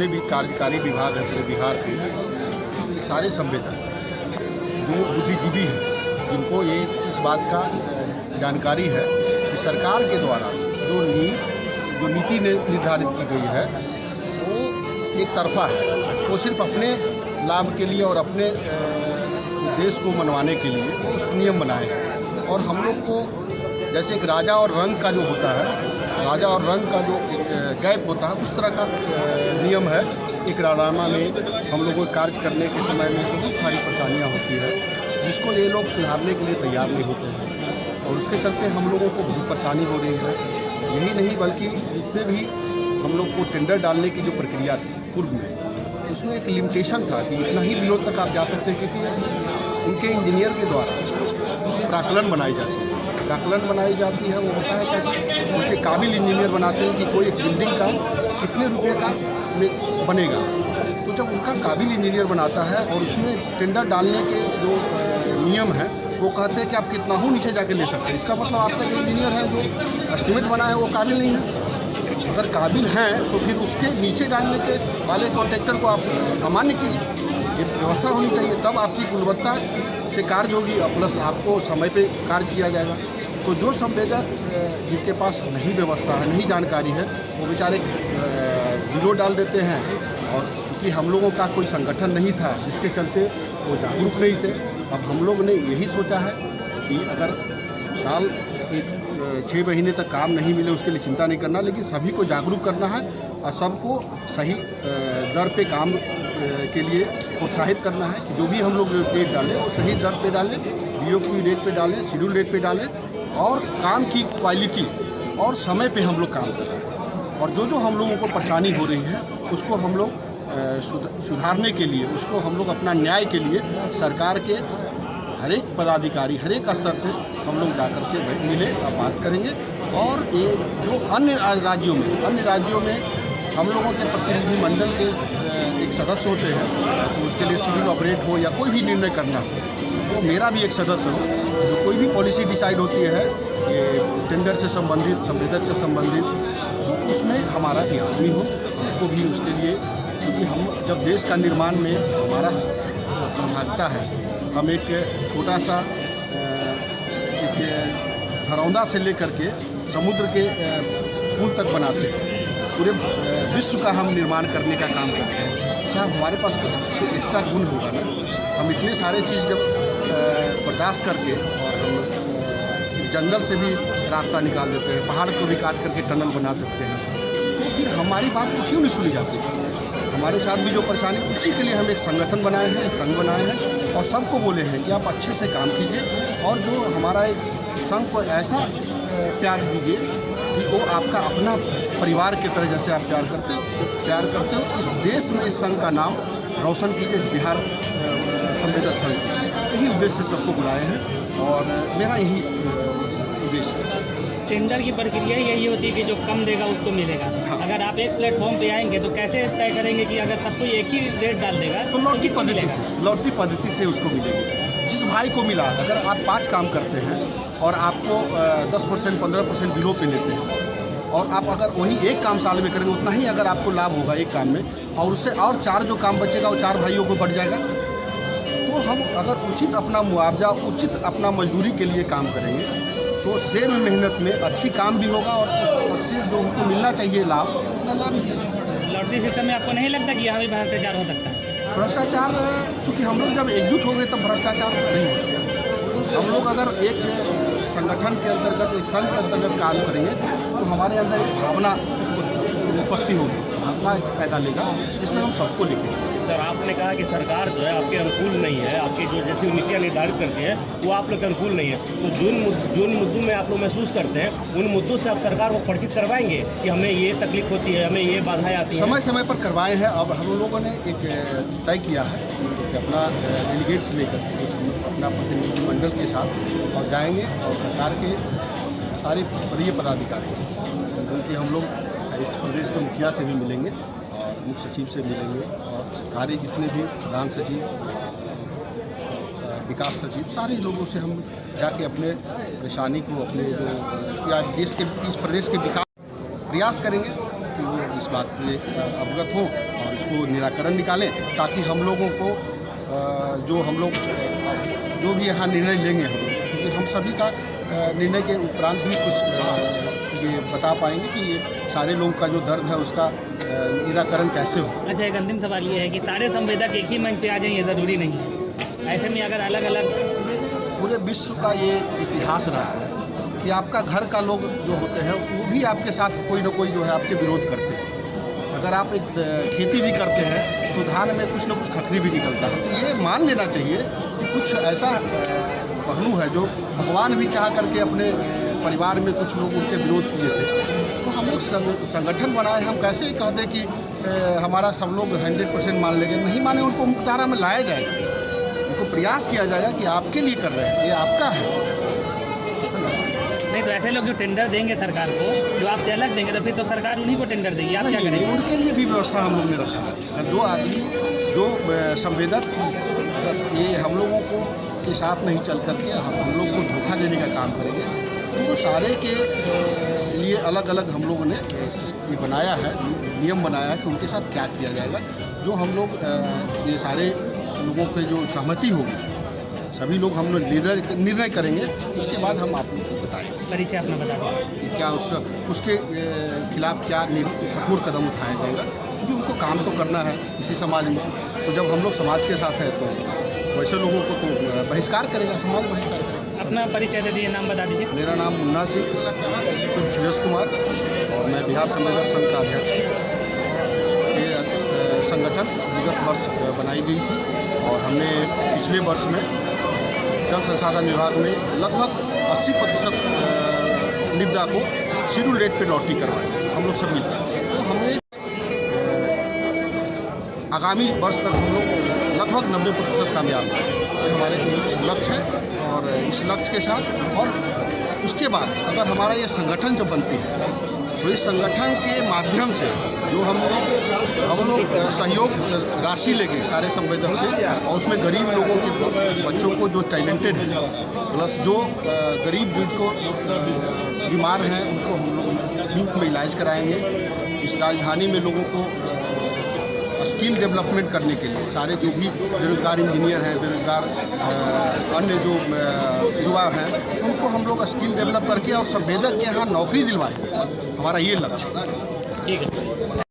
जितने भी कार्यकारी विभाग हैं पूरे बिहार के, सारे संवेदक जो बुद्धिजीवी हैं, जिनको ये इस बात का जानकारी है कि सरकार के द्वारा जो नीति निर्धारित की गई है वो एक तरफा है, वो सिर्फ अपने लाभ के लिए और अपने देश को मनवाने के लिए वो नियम बनाए हैं। और हम लोग को जैसे एक राजा और रंग का जो होता है, राजा और रंग का जो एक गैप होता है, उस तरह का नियम है। एक राजनामा में हम लोगों को कार्य करने के समय में बहुत सारी परेशानियाँ होती है, जिसको ये लोग सुधारने के लिए तैयार नहीं होते हैं और उसके चलते हम लोगों को बहुत परेशानी हो रही है। यही नहीं बल्कि जितने भी हम लोग को टेंडर डालने की जो प्रक्रिया थी पूर्व में, उसमें एक लिमिटेशन था कि इतना ही बिलो तक आप जा सकते हैं, क्योंकि उनके इंजीनियर के द्वारा प्राकलन बनाई जाती है। प्राकलन बनाई जाती है वो होता है कि उनके काबिल इंजीनियर बनाते हैं कि कोई एक बिल्डिंग का कितने रुपये का बनेगा। तो जब उनका काबिल इंजीनियर बनाता है और उसमें टेंडर डालने के जो नियम है वो कहते हैं कि आप कितना हो नीचे जाके ले सकते हैं, इसका मतलब आपका जो इंजीनियर है जो एस्टिमेट बना है वो काबिल नहीं है। अगर काबिल हैं तो फिर उसके नीचे डालने के वाले कॉन्ट्रैक्टर को आप अमान्य कीजिए। ये व्यवस्था होनी चाहिए, तब आपकी गुणवत्ता से कार्य होगी, प्लस आपको समय पे कार्य किया जाएगा। तो जो संवेदक जिनके पास नहीं व्यवस्था है, नहीं जानकारी है, वो बेचारे बिलो डाल देते हैं। और चूँकि हम लोगों का कोई संगठन नहीं था जिसके चलते वो जागरूक नहीं थे, अब हम लोग ने यही सोचा है कि अगर साल 6 महीने तक काम नहीं मिले उसके लिए चिंता नहीं करना, लेकिन सभी को जागरूक करना है और सबको सही दर पे काम के लिए प्रोत्साहित करना है कि जो भी हम लोग रेट डालें वो सही दर पे डालें, BOQ रेट पे डालें, शेड्यूल रेट पे डालें और काम की क्वालिटी और समय पे हम लोग काम करें। और जो हम लोगों को परेशानी हो रही है उसको हम लोग सुधारने के लिए, उसको हम लोग अपना न्याय के लिए सरकार के हर एक पदाधिकारी हर एक स्तर से हम लोग जा कर के मिले और बात करेंगे। और ये जो अन्य राज्यों में हम लोगों के प्रतिनिधिमंडल के एक सदस्य होते हैं, तो उसके लिए सिविल ऑपरेट हो या कोई भी निर्णय करना हो, तो मेरा भी एक सदस्य हो, जो कोई भी पॉलिसी डिसाइड होती है ये टेंडर से संबंधित, संवेदक से संबंधित, तो उसमें हमारा भी आदमी हो, हमको भी उसके लिए, क्योंकि हम जब देश का निर्माण में हमारा सहभागिता है, हम एक छोटा सा एक धरौंदा से लेकर के समुद्र के पुल तक बनाते हैं, पूरे विश्व का हम निर्माण करने का काम करते हैं। साहब हमारे पास कुछ एक्स्ट्रा गुण होगा ना, हम इतने सारे चीज़ जब बर्दाश्त करके, और हम जंगल से भी रास्ता निकाल देते हैं, पहाड़ को भी काट करके टनल बना देते हैं, तो फिर हमारी बात को क्यों नहीं सुनी जाती है? हमारे साथ भी जो परेशानी, उसी के लिए हम एक संगठन बनाए हैं, संघ बनाए हैं और सबको बोले हैं कि आप अच्छे से काम कीजिए और जो हमारा एक संघ को ऐसा प्यार दीजिए कि वो आपका अपना परिवार की तरह जैसे आप प्यार करते हो। इस देश में इस संघ का नाम रोशन कीजिए, इस बिहार संवेदक संघ, यही उद्देश्य से सबको बुलाए हैं और मेरा यही उद्देश्य है। टेंडर की प्रक्रिया यही होती है कि जो कम देगा उसको मिलेगा। हाँ। अगर आप एक प्लेटफॉर्म पे आएंगे तो कैसे तय करेंगे कि अगर सबको एक ही रेट डाल देगा तो लॉटरी पद्धति से उसको मिलेगी। जिस भाई को मिला, अगर आप 5 काम करते हैं और आपको 10% 15% बिलो पे लेते हैं, और आप अगर वही एक काम साल में करेंगे उतना ही अगर आपको लाभ होगा एक काम में, और उससे और 4 जो काम बचेगा वो 4 भाइयों को बढ़ जाएगा। तो हम अगर उचित अपना मुआवजा, उचित अपना मजदूरी के लिए काम करेंगे तो सेम मेहनत में अच्छी काम भी होगा और उससे जो उनको मिलना चाहिए लाभ, उतना लाभ मिलेगा। लॉटरी सिस्टम में आपको नहीं लगता कि यहाँ भी भ्रष्टाचार हो सकता है? भ्रष्टाचार, चूँकि हम लोग जब एकजुट हो गए तब भ्रष्टाचार नहीं हो सकता। हम लोग अगर एक संगठन के अंतर्गत, एक संघ के अंतर्गत काम करेंगे तो हमारे अंदर एक भावना उत्पत्ति होगी, भावना पैदा लेगा जिसमें हम सबको लिखेंगे। सर, आपने कहा कि सरकार जो है आपके अनुकूल नहीं है, आपकी जो जैसी नीतियाँ निर्धारित करती है वो आप लोग के अनुकूल नहीं है, तो जिन मुद्दों में आप लोग महसूस करते हैं उन मुद्दों से आप सरकार को परिचित करवाएंगे कि हमें ये तकलीफ होती है, हमें ये बाधाएं आती हैं? समय समय पर करवाए हैं। अब हम लोगों ने एक तय किया है कि अपना डेलीगेट्स लेकर अपना प्रतिनिधिमंडल के साथ और जाएंगे और सरकार के सारे वरीय पदाधिकारी, उनके हम लोग इस प्रदेश के मुखिया से भी मिलेंगे और मुख्य सचिव से मिलेंगे और सारे जितने भी प्रधान सचिव, विकास सचिव, सारे लोगों से हम जाके अपने परेशानी को, अपने जो या देश के, इस प्रदेश के विकास प्रयास करेंगे कि वो इस बात से अवगत हों और इसको निराकरण निकालें, ताकि हम लोगों को जो भी यहाँ निर्णय लेंगे हम, क्योंकि हम सभी का निर्णय के उपरांत भी कुछ ये बता पाएंगे कि ये सारे लोगों का जो दर्द है उसका निराकरण कैसे हो। अच्छा, एक अंतिम सवाल ये है कि सारे संवेदक एक ही मंच पे आ जाएं, ये ज़रूरी नहीं है। ऐसे में अगर अलग अलग पूरे विश्व का ये इतिहास रहा है कि आपका घर का लोग जो होते हैं वो भी आपके साथ कोई ना कोई जो है आपके विरोध करते हैं। अगर आप एक खेती भी करते हैं तो धान में कुछ ना कुछ खखरी भी निकलता है। तो ये मान लेना चाहिए कि कुछ ऐसा पहलू है जो भगवान भी चाह करके अपने परिवार में कुछ लोग उनके विरोध किए थे। तो हम लोग संगठन बनाए, हम कैसे ही कह दें कि हमारा सब लोग 100% मान लेंगे, नहीं माने उनको मुख्यधारा में लाया जाएगा, उनको प्रयास किया जाएगा कि आपके लिए कर रहे हैं, ये आपका है। नहीं तो ऐसे लोग जो टेंडर देंगे सरकार को, जो आपसे अलग देंगे, तो फिर तो सरकार उन्हीं को टेंडर देगी, आप क्या करेंगे? उनके लिए भी व्यवस्था हम लोग ने रखा है। अगर जो आदमी जो संवेदक अगर ये हम लोगों को के साथ नहीं चल करके हम लोग को धोखा देने का काम करेंगे, तो वो सारे के लिए अलग अलग हम लोगों ने ये बनाया है, नियम बनाया है कि उनके साथ क्या किया जाएगा। जो हम लोग ये सारे लोगों के जो सहमति होगी, सभी लोग हम लोग निर्णय करेंगे, उसके बाद हम आप लोग को बताएंगे। परिचय अपना बता दें। क्या उसके खिलाफ क्या कठोर कदम उठाया जाएगा, क्योंकि उनको काम तो करना है इसी समाज में। तो जब हम लोग समाज के साथ हैं तो वैसे लोगों को तो बहिष्कार करेगा, समाज बहिष्कार करेगा। अपना परिचय दे दीजिए, नाम बता दीजिए। मेरा नाम मुन्ना सिंह सुरेश कुमार और मैं बिहार संवेदक संघ का अध्यक्ष हूँ। ये संगठन विगत वर्ष बनाई गई थी और हमने पिछले वर्ष में जल संसाधन विभाग में लगभग 80% निविदा को शेड्यूल रेट पे लॉटरी करवाई, हम लोग सब मिलकर। तो हमें आगामी वर्ष तक हम लोग लगभग 90% कामयाब हैं, ये हमारे लक्ष्य है। और इस लक्ष्य के साथ और उसके बाद अगर हमारा ये संगठन जो बनती है, तो इस संगठन के माध्यम से जो हम लोग सहयोग राशि लेंगे सारे संवेदक से, और उसमें गरीब लोगों के बच्चों को जो टैलेंटेड है, प्लस जो गरीब जिनको बीमार हैं उनको हम लोग मुफ्त में इलाज कराएंगे। इस राजधानी में लोगों को स्किल डेवलपमेंट करने के लिए सारे जो भी बेरोजगार इंजीनियर हैं, बेरोजगार अन्य जो युवा हैं, उनको हम लोग स्किल डेवलप करके और संवेदक के यहाँ नौकरी दिलवाएं, हमारा ये लक्ष्य है। ठीक है।